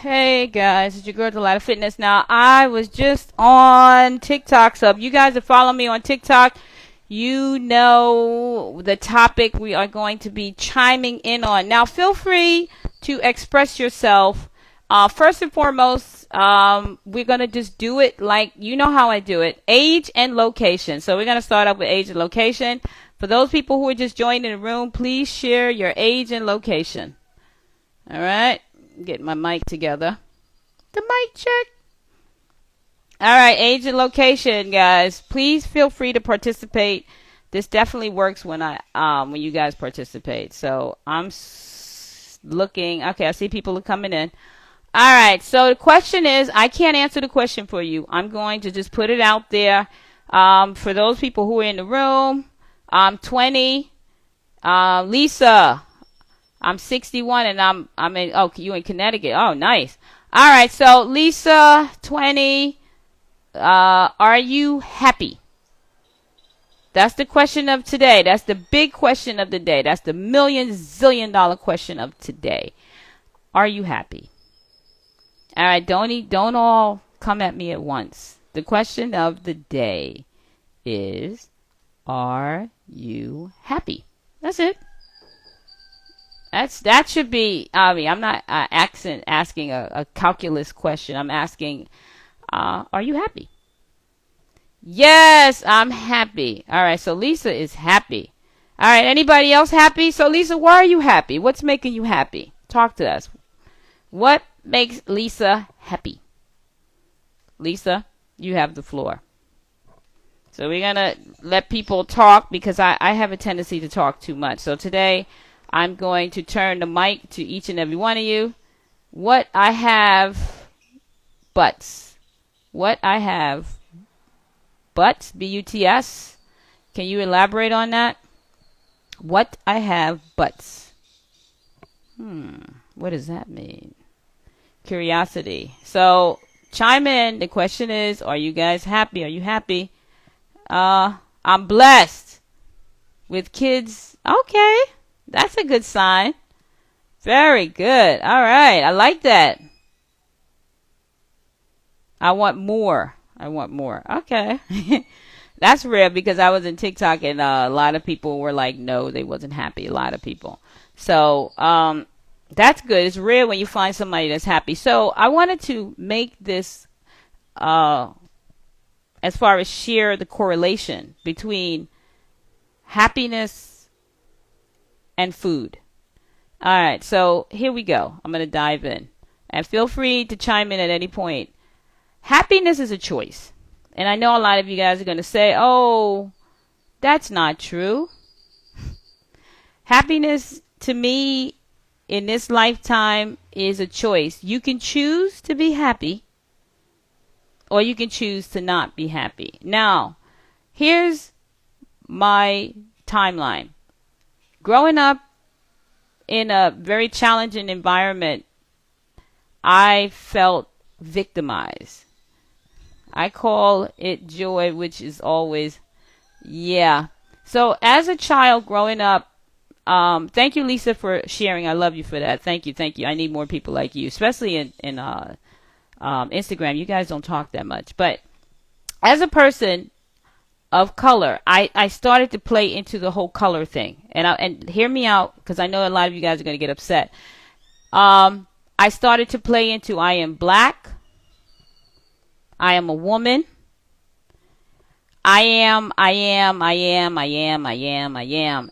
Hey guys, it's your girl Delight Fitness. Now, I was just on TikTok, so if you guys are following me on TikTok, you know the topic we are going to be chiming in on. Now, feel free to express yourself. First and foremost, we're going to just do it like you know how I do it, age and location. So we're going to start off with age and location. For those people who are just joining the room, please share your age and location. All right. Get my mic together. The mic check. All right, age and location, guys. Please feel free to participate. This definitely works when when you guys participate. So I'm looking. Okay, I see people are coming in. All right. So the question is, I can't answer the question for you. I'm going to just put it out there. For those people who are in the room, I'm 20. Lisa. I'm 61 and I'm in, oh, you in Connecticut. Oh, nice. All right. So Lisa, 20, are you happy? That's the question of today. That's the big question of the day. That's the $1,000,000,000 question of today. Are you happy? All right. Don't all come at me at once. The question of the day is, are you happy? That's it. That should be. I mean, I'm not asking a calculus question. I'm asking, are you happy? Yes, I'm happy. All right, so Lisa is happy. All right, anybody else happy? So Lisa, why are you happy? What's making you happy? Talk to us. What makes Lisa happy? Lisa, you have the floor. So we're gonna let people talk because I have a tendency to talk too much. So today, I'm going to turn the mic to each and every one of you. What I have butts. What I have butts, B-U-T-S. Can you elaborate on that? What I have butts. What does that mean? Curiosity. So chime in. The question is, are you guys happy? Are you happy? I'm blessed with kids. Okay. That's a good sign. Very good. All right. I like that. I want more. I want more. Okay. That's rare because I was in TikTok and a lot of people were like, no, they wasn't happy. A lot of people. So that's good. It's rare when you find somebody that's happy. So I wanted to make this as far as share the correlation between happiness and food. All right, so here we go. I'm going to dive in. And feel free to chime in at any point. Happiness is a choice. And I know a lot of you guys are going to say, oh, that's not true. Happiness, to me, in this lifetime, is a choice. You can choose to be happy, or you can choose to not be happy. Now, here's my timeline. Growing up in a very challenging environment, I felt victimized. I call it joy, which is always, yeah. So as a child growing up, thank you, Lisa, for sharing. I love you for that. Thank you. Thank you. I need more people like you, especially in Instagram. You guys don't talk that much. But as a person of color, I started to play into the whole color thing. And hear me out, because I know a lot of you guys are going to get upset. I started to play into I am black. I am a woman. I am.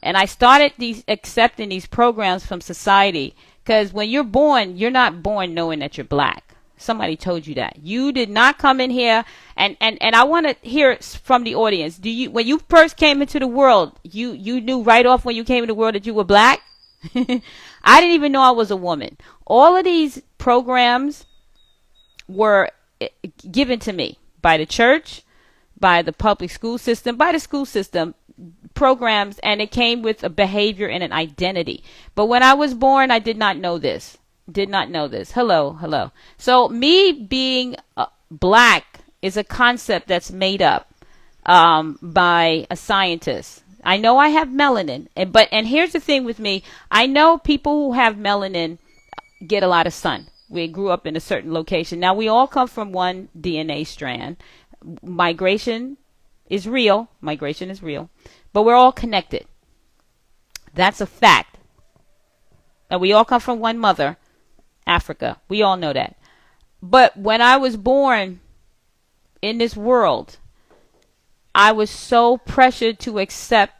And I started accepting these programs from society. Because when you're born, you're not born knowing that you're black. Somebody told you that. You did not come in here, and I want to hear from the audience. When you first came into the world, you knew right off when you came into the world that you were black? I didn't even know I was a woman. All of these programs were given to me by the church, by the public school system, by the school system programs, and it came with a behavior and an identity. But when I was born, I did not know this. Hello. So me being black is a concept that's made up by a scientist. I know I have melanin, and here's the thing with me. I know people who have melanin get a lot of sun. We grew up in a certain location. Now we all come from one DNA strand. Migration is real. Migration is real. But we're all connected. That's a fact. And we all come from one mother, Africa. We all know that. But when I was born in this world, I was so pressured to accept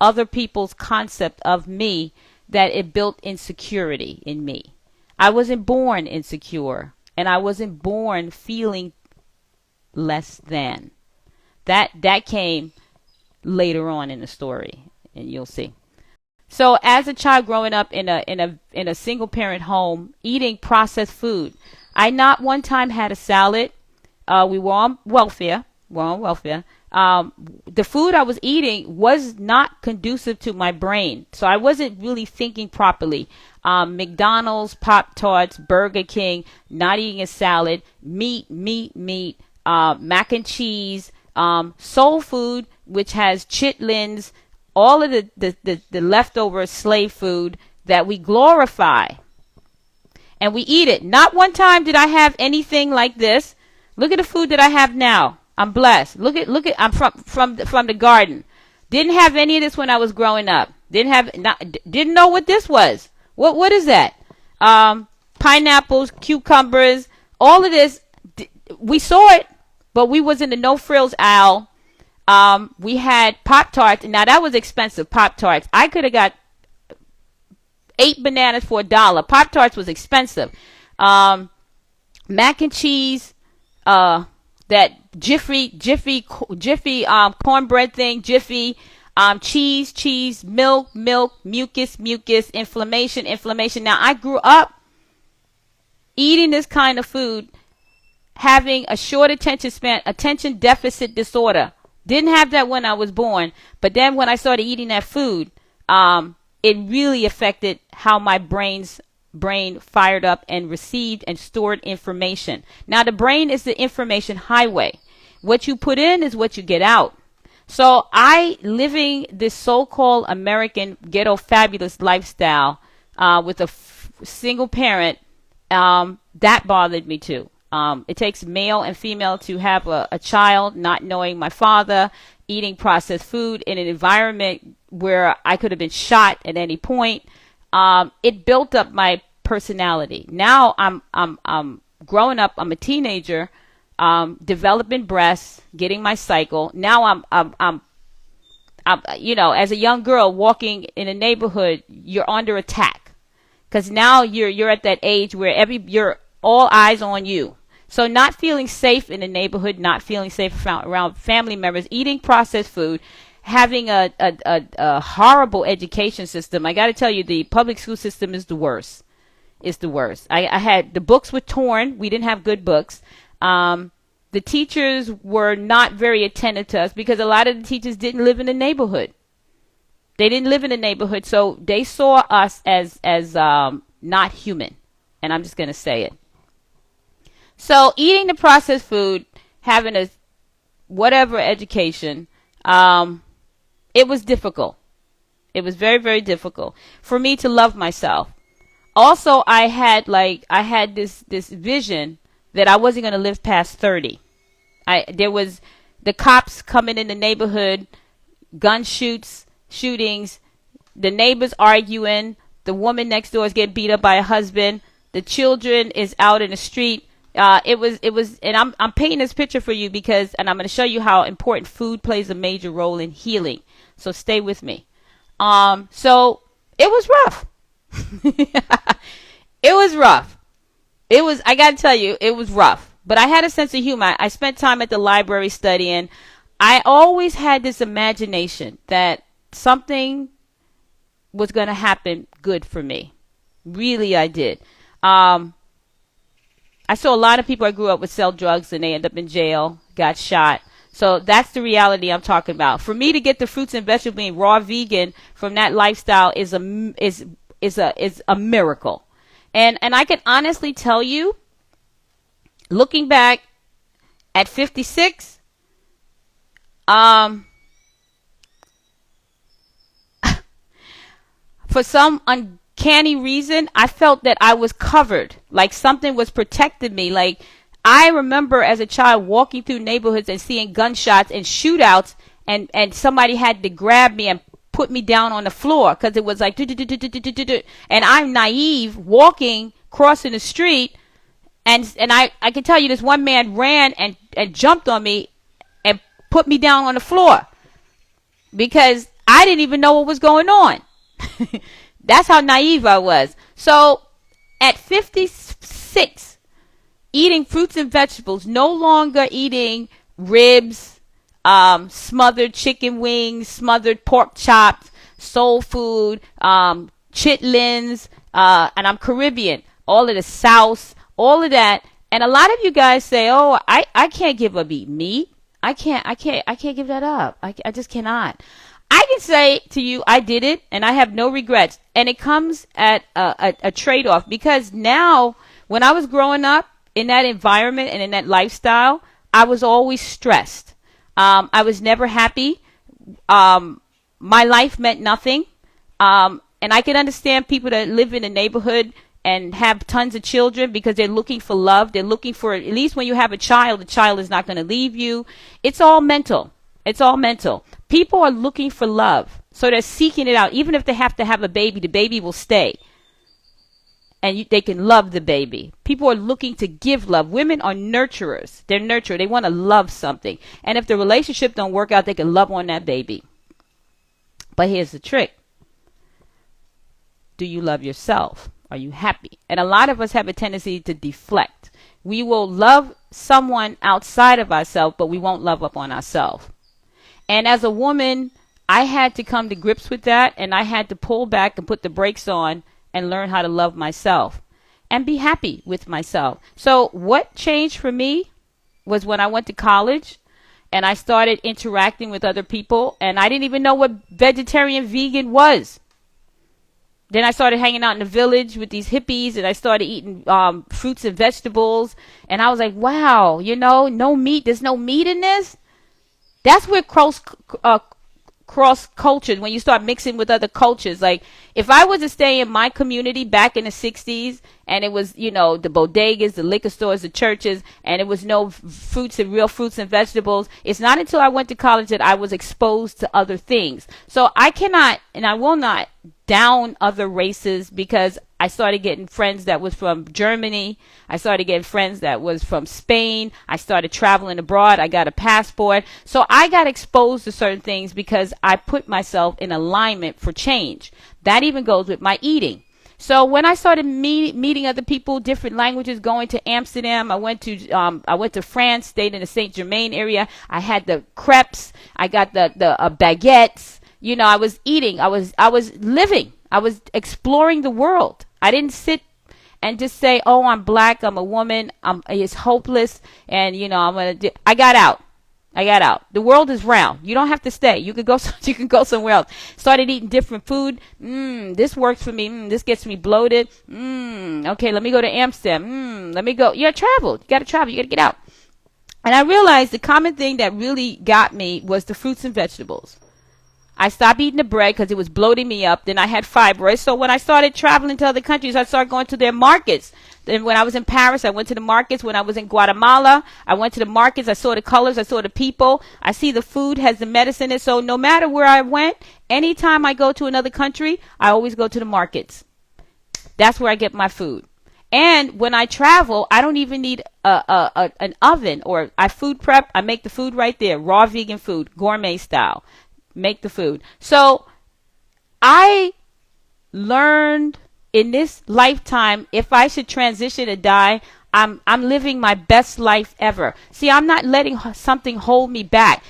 other people's concept of me that it built insecurity in me. I wasn't born insecure, and I wasn't born feeling less than. That came later on in the story, and you'll see. So as a child growing up in a single parent home, eating processed food, I not one time had a salad. We were on welfare. The food I was eating was not conducive to my brain, so I wasn't really thinking properly. McDonald's, Pop Tarts, Burger King, not eating a salad, meat, mac and cheese, soul food, which has chitlins, all of the leftover slave food that we glorify. And we eat it. Not one time did I have anything like this. Look at the food that I have now. I'm blessed. Look at I'm from the garden. Didn't have any of this when I was growing up. Didn't know what this was. What is that? Pineapples, cucumbers, all of this. We saw it, but we was in the no frills aisle. We had Pop Tarts. Now that was expensive. Pop Tarts. I could have got 8 bananas for $1. Pop Tarts was expensive. Mac and cheese. That Jiffy cornbread thing. Jiffy. Cheese, milk, mucus, inflammation. Now I grew up eating this kind of food, having a short attention span, attention deficit disorder. Didn't have that when I was born, but then when I started eating that food, it really affected how my brain fired up and received and stored information. Now the brain is the information highway. What you put in is what you get out. So I, living this so-called American ghetto fabulous lifestyle with a single parent, that bothered me too. It takes male and female to have a child, not knowing my father, eating processed food in an environment where I could have been shot at any point. It built up my personality. Now I'm growing up. I'm a teenager, developing breasts, getting my cycle. Now I'm as a young girl walking in a neighborhood, you're under attack because now you're at that age where you're all eyes on you. So not feeling safe in the neighborhood, not feeling safe around family members, eating processed food, having a horrible education system. I got to tell you, the public school system is the worst. It's the worst. I had, the books were torn. We didn't have good books. The teachers were not very attentive to us because a lot of the teachers didn't live in the neighborhood. They didn't live in the neighborhood, so they saw us as not human. And I'm just going to say it. So eating the processed food, having a whatever education, it was difficult. It was very, very difficult for me to love myself. Also, I had this vision that I wasn't going to live past 30. There was the cops coming in the neighborhood, shootings, the neighbors arguing, the woman next door is getting beat up by a husband, the children is out in the street. It was, and I'm painting this picture for you because, and I'm going to show you how important food plays a major role in healing. So stay with me. So it was rough. It was rough. I got to tell you, it was rough, but I had a sense of humor. I spent time at the library studying. I always had this imagination that something was going to happen good for me. Really, I did. I saw a lot of people I grew up with sell drugs and they end up in jail, got shot. So that's the reality I'm talking about. For me to get the fruits and vegetables, being raw vegan from that lifestyle is a miracle. And I can honestly tell you, looking back at 56, for some canny reason, I felt that I was covered, like something was protecting me. Like, I remember as a child walking through neighborhoods and seeing gunshots and shootouts, and somebody had to grab me and put me down on the floor because it was like, and I'm naive walking, crossing the street, and I can tell you this one man ran and jumped on me and put me down on the floor because I didn't even know what was going on. That's how naive I was. So at 56, eating fruits and vegetables, no longer eating ribs, smothered chicken wings, smothered pork chops, soul food, chitlins, and I'm Caribbean, all of the South, all of that. And a lot of you guys say, oh, I can't give up eating meat. I can't give that up. I just cannot. I can say to you, I did it, and I have no regrets. And it comes at a trade-off, because now, when I was growing up in that environment and in that lifestyle, I was always stressed. I was never happy. My life meant nothing. And I can understand people that live in a neighborhood and have tons of children because they're looking for love. They're looking for, at least when you have a child, the child is not going to leave you. It's all mental. It's all mental. People are looking for love. So they're seeking it out. Even if they have to have a baby, the baby will stay. And they can love the baby. People are looking to give love. Women are nurturers. They're nurturers. They want to love something. And if the relationship don't work out, they can love on that baby. But here's the trick. Do you love yourself? Are you happy? And a lot of us have a tendency to deflect. We will love someone outside of ourselves, but we won't love up on ourselves. And as a woman, I had to come to grips with that, and I had to pull back and put the brakes on and learn how to love myself and be happy with myself. So what changed for me was when I went to college and I started interacting with other people, and I didn't even know what vegetarian vegan was. Then I started hanging out in the village with these hippies, and I started eating fruits and vegetables, and I was like, wow, no meat. There's no meat in this. That's where cross cultures, when you start mixing with other cultures. Like, if I was to stay in my community back in the 60s, and it was, the bodegas, the liquor stores, the churches, and it was no real fruits and vegetables, it's not until I went to college that I was exposed to other things. So I cannot, and I will not, down other races, because I started getting friends that was from Germany. I started getting friends that was from Spain. I started traveling abroad. I got a passport. So I got exposed to certain things because I put myself in alignment for change. That even goes with my eating. So when I started meeting other people, different languages, going to Amsterdam, I went to France, stayed in the Saint Germain area. I had the crepes. I got the baguettes. I was eating. I was living. I was exploring the world. I didn't sit and just say, "Oh, I'm black. I'm a woman. It's hopeless." And I got out. The world is round. You don't have to stay. You can go. You can go somewhere else. Started eating different food. This works for me. This gets me bloated. Okay, let me go to Amsterdam. Let me go. You traveled. You got to travel. You got to get out. And I realized the common thing that really got me was the fruits and vegetables. I stopped eating the bread because it was bloating me up. Then I had fibroids. So when I started traveling to other countries, I started going to their markets. Then when I was in Paris, I went to the markets. When I was in Guatemala, I went to the markets. I saw the colors. I saw the people. I see the food has the medicine in it. So no matter where I went, anytime I go to another country, I always go to the markets. That's where I get my food. And when I travel, I don't even need an oven, or I food prep. I make the food right there. Raw vegan food, gourmet style. Make the food. So I learned in this lifetime, if I should transition and die, I'm living my best life ever. See, I'm not letting something hold me back.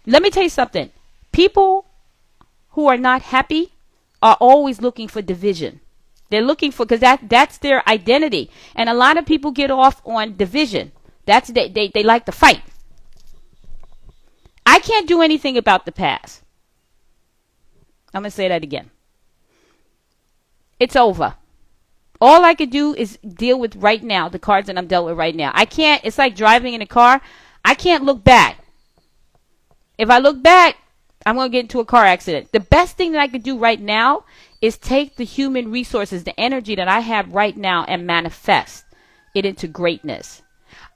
Let me tell you something. People who are not happy are always looking for division. They're looking for, because that's their identity. And a lot of people get off on division. They like to fight. I can't do anything about the past. I'm going to say that again. It's over. All I could do is deal with right now, the cards that I'm dealt with right now. I can't, it's like driving in a car. I can't look back. If I look back, I'm going to get into a car accident. The best thing that I could do right now is take the human resources, the energy that I have right now, and manifest it into greatness.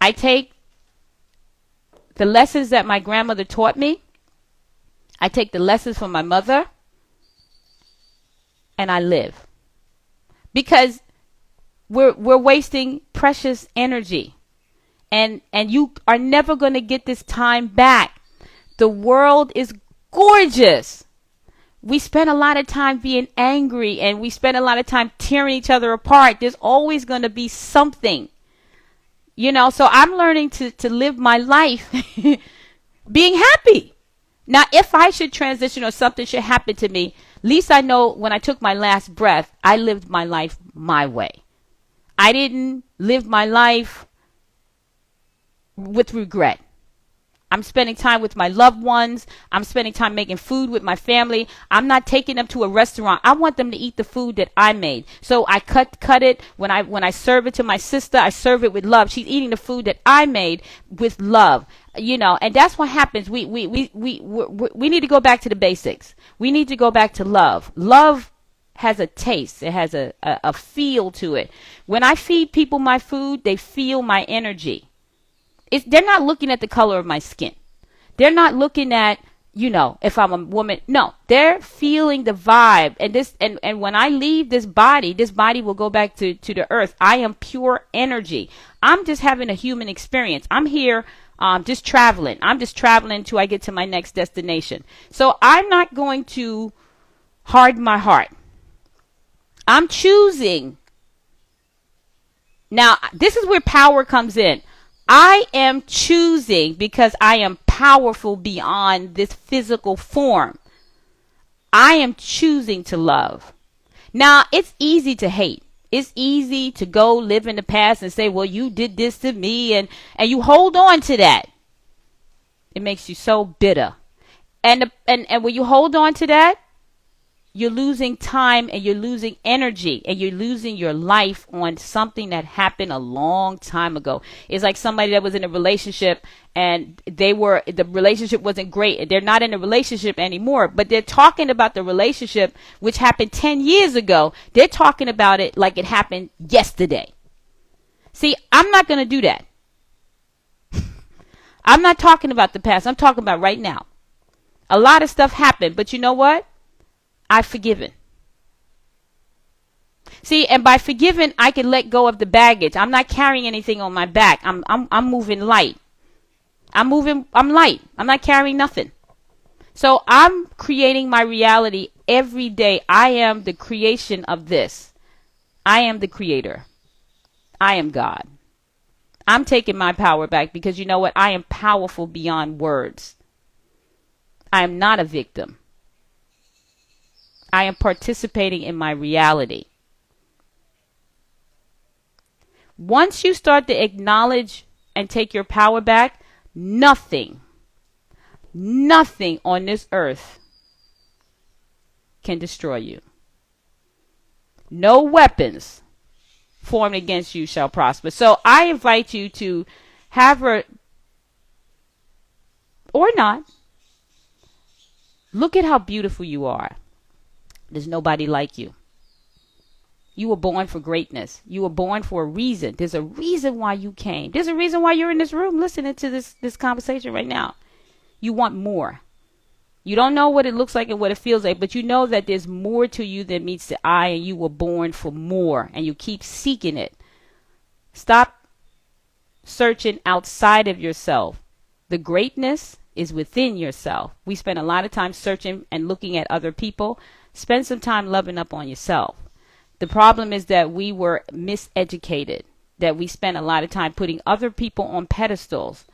I take the lessons that my grandmother taught me. I take the lessons from my mother, and I live. Because we're wasting precious energy. And you are never going to get this time back. The world is gorgeous. We spend a lot of time being angry, and we spend a lot of time tearing each other apart. There's always going to be something. So I'm learning to live my life being happy. Now, if I should transition or something should happen to me, at least I know when I took my last breath, I lived my life my way. I didn't live my life with regret. I'm spending time with my loved ones. I'm spending time making food with my family. I'm not taking them to a restaurant. I want them to eat the food that I made. So I cut it. When I serve it to my sister, I serve it with love. She's eating the food that I made with love. And that's what happens. We need to go back to the basics. We need to go back to love. Love has a taste. It has a feel to it. When I feed people my food, they feel my energy. They're not looking at the color of my skin. They're not looking at, if I'm a woman. No, they're feeling the vibe. And when I leave this body will go back to the earth. I am pure energy. I'm just having a human experience. I'm here just traveling. I'm just traveling until I get to my next destination. So I'm not going to harden my heart. I'm choosing. Now, this is where power comes in. I am choosing because I am powerful beyond this physical form. I am choosing to love. Now, it's easy to hate. It's easy to go live in the past and say, well, you did this to me, and you hold on to that. It makes you so bitter. And when you hold on to that, you're losing time, and you're losing energy, and you're losing your life on something that happened a long time ago. It's like somebody that was in a relationship, and the relationship wasn't great. They're not in a relationship anymore, but they're talking about the relationship which happened 10 years ago. They're talking about it like it happened yesterday. See, I'm not going to do that. I'm not talking about the past. I'm talking about right now. A lot of stuff happened, but you know what? I've forgiven. See, and by forgiving, I can let go of the baggage. I'm not carrying anything on my back. I'm moving light. I'm light. I'm not carrying nothing. So I'm creating my reality every day. I am the creation of this. I am the creator. I am God. I'm taking my power back because you know what? I am powerful beyond words. I am not a victim. I am participating in my reality. Once you start to acknowledge and take your power back, nothing on this earth can destroy you. No weapons formed against you shall prosper. So I invite you to have her, or not, look at how beautiful you are. There's nobody like you. You were born for greatness. You were born for a reason. There's a reason why you came. There's a reason why you're in this room listening to this conversation right now. You want more. You don't know what it looks like and what it feels like, but you know that there's more to you than meets the eye, and you were born for more, and you keep seeking it. Stop searching outside of yourself. The greatness is within yourself. We spend a lot of time searching and looking at other people. Spend some time loving up on yourself. The problem is that we were miseducated, that we spent a lot of time putting other people on pedestals.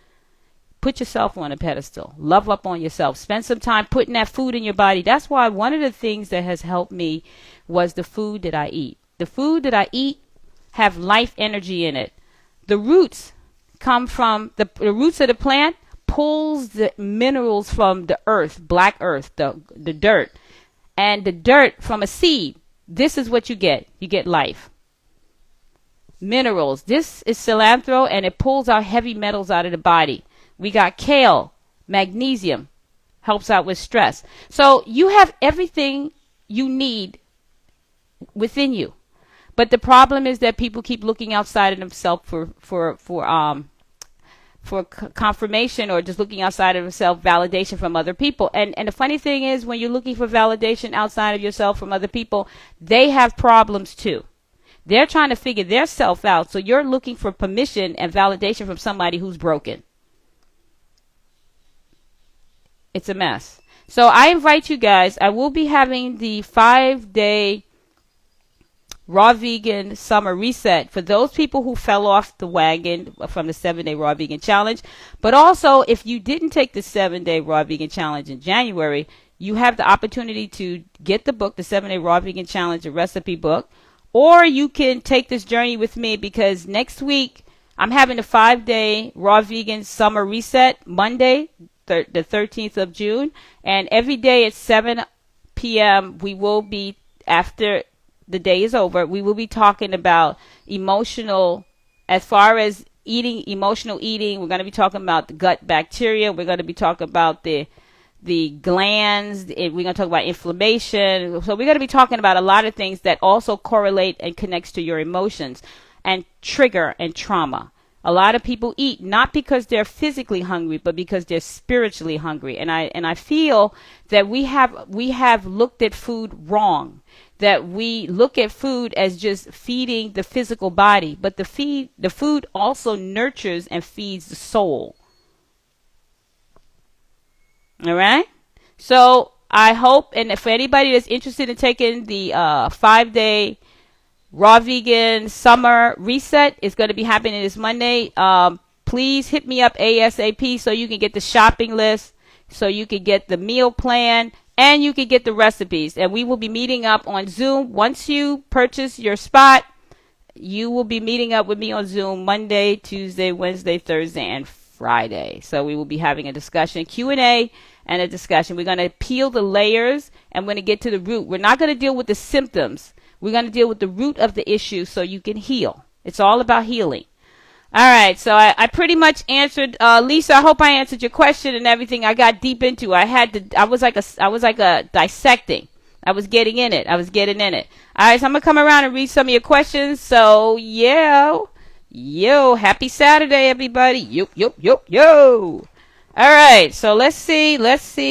Put yourself on a pedestal. Love up on yourself. Spend some time putting that food in your body. That's why one of the things that has helped me was the food that I eat. The food that I eat have life energy in it. The roots come from the roots of the plant, pulls the minerals from the earth, black earth, the dirt. And the dirt from a seed, this is what you get. You get life. Minerals. This is cilantro, and it pulls out heavy metals out of the body. We got kale, magnesium, helps out with stress. So you have everything you need within you. But the problem is that people keep looking outside of themselves for confirmation, or just looking outside of themselves, validation from other people. And the funny thing is, when you're looking for validation outside of yourself from other people, they have problems too. They're trying to figure their self out. So you're looking for permission and validation from somebody who's broken. It's a mess. So I invite you guys. I will be having the 5-day raw vegan summer reset for those people who fell off the wagon from the 7-day raw vegan challenge. But also, if you didn't take the 7-day raw vegan challenge in January, you have the opportunity to get the book, the 7-day raw vegan challenge, a recipe book, or you can take this journey with me, because next week I'm having a 5-day raw vegan summer reset, Monday, the 13th of June, and every day at 7 p.m. we will be, after the day is over, we will be talking about emotional, as far as eating, emotional eating. We're going to be talking about the gut bacteria. We're going to be talking about the glands. We're going to talk about inflammation. So we're going to be talking about a lot of things that also correlate and connects to your emotions and trigger and trauma. A lot of people eat not because they're physically hungry, but because they're spiritually hungry. And I feel that we have looked at food wrong. That we look at food as just feeding the physical body, but the food also nurtures and feeds the soul. All right. So I hope, and if anybody that's interested in taking the 5-day raw vegan summer reset, is going to be happening this Monday. Please hit me up ASAP so you can get the shopping list, so you can get the meal plan, and you can get the recipes. And we will be meeting up on Zoom. Once you purchase your spot, you will be meeting up with me on Zoom Monday, Tuesday, Wednesday, Thursday, and Friday. So we will be having a discussion, Q&A, and a discussion. We're going to peel the layers, and we're going to get to the root. We're not going to deal with the symptoms. We're going to deal with the root of the issue so you can heal. It's all about healing. All right, so I pretty much answered, Lisa. I hope I answered your question and everything. I got deep into. I was like a dissecting. I was getting in it. All right, so I'm gonna come around and read some of your questions. So yo, happy Saturday, everybody. Yo. All right, so let's see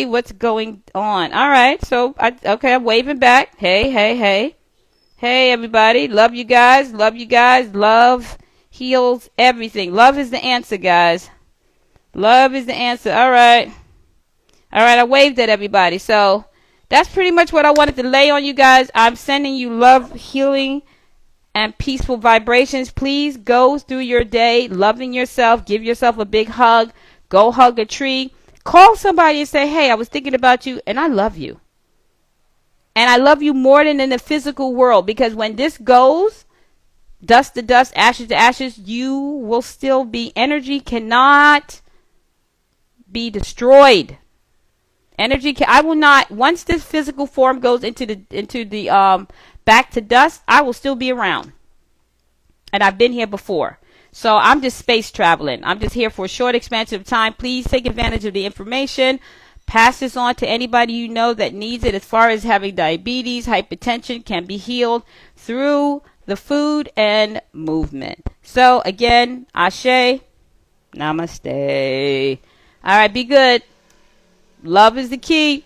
what's going on. All right, so I'm waving back. Hey, everybody. Love you guys. Love heals everything. Love is the answer, guys. Love is the answer. All right, I waved at everybody. So that's pretty much what I wanted to lay on you guys. I'm sending you love, healing, and peaceful vibrations. Please go through your day loving yourself. Give yourself a big hug. Go hug a tree. Call somebody and say, hey, I was thinking about you and I love you. And I love you more than in the physical world, because when this goes, dust to dust, ashes to ashes, you will still be. Energy cannot be destroyed. I will not. Once this physical form goes into the back to dust, I will still be around. And I've been here before. So I'm just space traveling. I'm just here for a short expansion of time. Please take advantage of the information. Pass this on to anybody you know that needs it. As far as having diabetes, hypertension can be healed through the food and movement. So again, Ashe, Namaste. All right, be good. Love is the key.